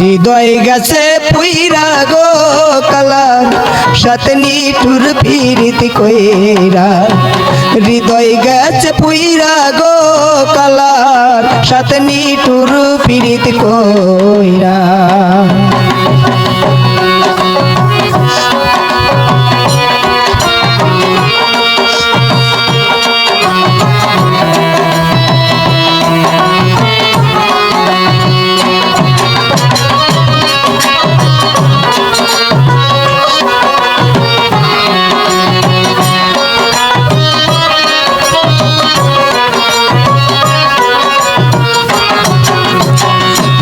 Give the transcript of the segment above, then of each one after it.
হৃদয় গেছে পুইরা গো কালার সাতনি টুর পিরিত কইরা। হৃদয় গেছে পুইরা গো কালার সাতনি টুর পিরিত কইরা।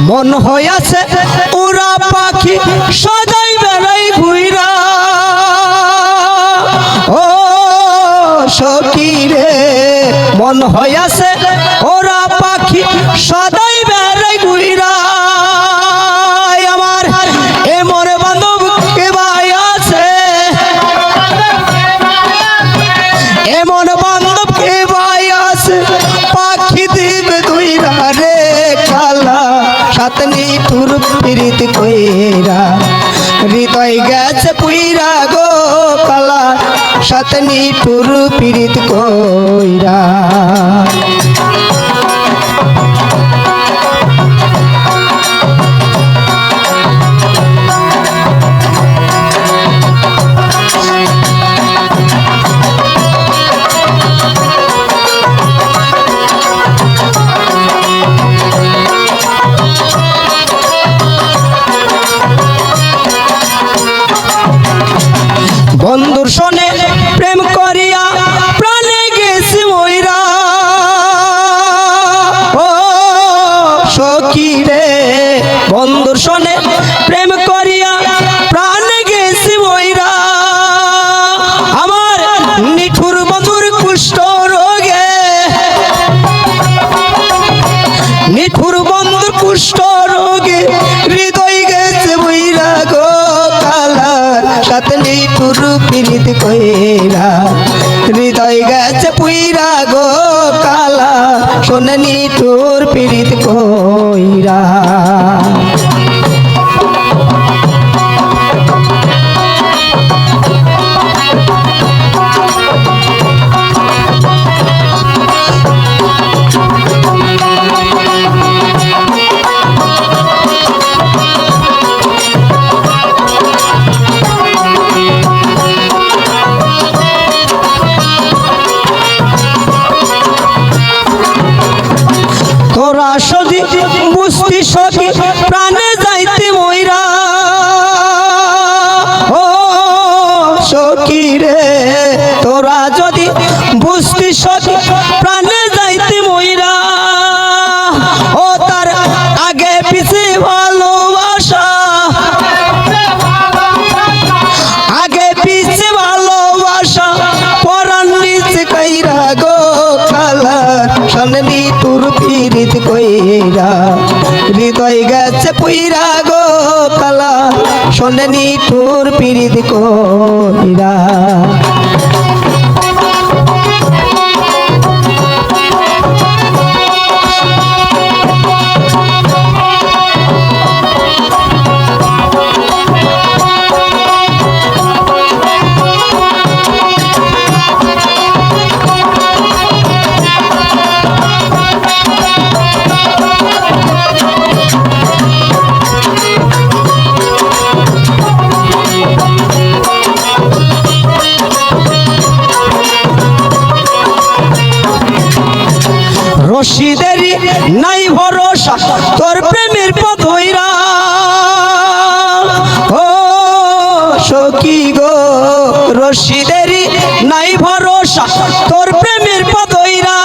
মন হইয়াছে উড়া পাখি সদাই বেড়াই ঘুইরা। ও সখী রে মন হইয়াছে ওরা পাখি সদাই বেড়াই ঘুইরা। আমার এমন বান্ধব কে ভাই আছে, এমন বান্ধব কে ভাই আছে পাখি দিবে দুইরা রে কালা সাতনি টুর পিরিত কইরা। হৃদয় গেছে পুইরা গো কালা সাতনি টুর পিরিত কইরা। বন্ধুর সনে প্রেম করিয়া প্রাণে গেছি মইরা। ও সখী রে বন্ধুর সনে প্রেম করিয়া প্রাণে গেছি মইরা। আমার নিঠুর বন্ধুর কুষ্ঠ রোগে, নিঠুর বন্ধুর কুষ্ঠ রোগে হৃদয় গেছে বইরা গো কালার সাতনি টুর পিরিত কইরা। হৃদয় গেছে পুইরা গো কালা সোনানি টুর পিরিত কইরা। তোরা যদি বুঝতি সখী প্রাণে যাইতে মইরা। ও সখী রে তোরা যদি বুঝতি সখী প্রাণে যাইতে মইরা। ও তার আগে পিছে ভালোবাসা, আগে পিছে ভালোবাসা পরাণ নিচে কইরা গো কালার সামনে টুর পিরিত কইরা। হৃদয় গেছে পুইরা গো কালা সোনানি টুর পিরিত কইরা। রশিদেরই নাই ভরসা তোর প্রেমের পথ হইরা। ও সখী গো রশিদেরই নাই ভরসা তোর প্রেমের পথ হইরা।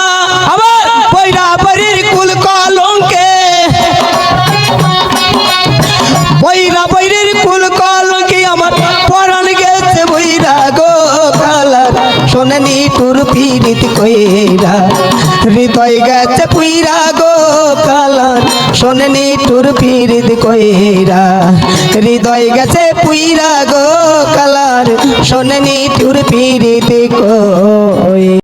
আবার বৈরা বৈরির কুল কলঙ্কে, বৈরা বৈরির কুল কলঙ্কে আমার পরাণ গেছে বৈরা গো কালার সোনানি টুর পিরিত কইরা। হৃদয় গেছে পুইরা গো কালার সোনানি টুর পিরিত কইরা। হৃদয় গেছে পুইরা গো কালার সোনানি টুর পিরিত কইরা।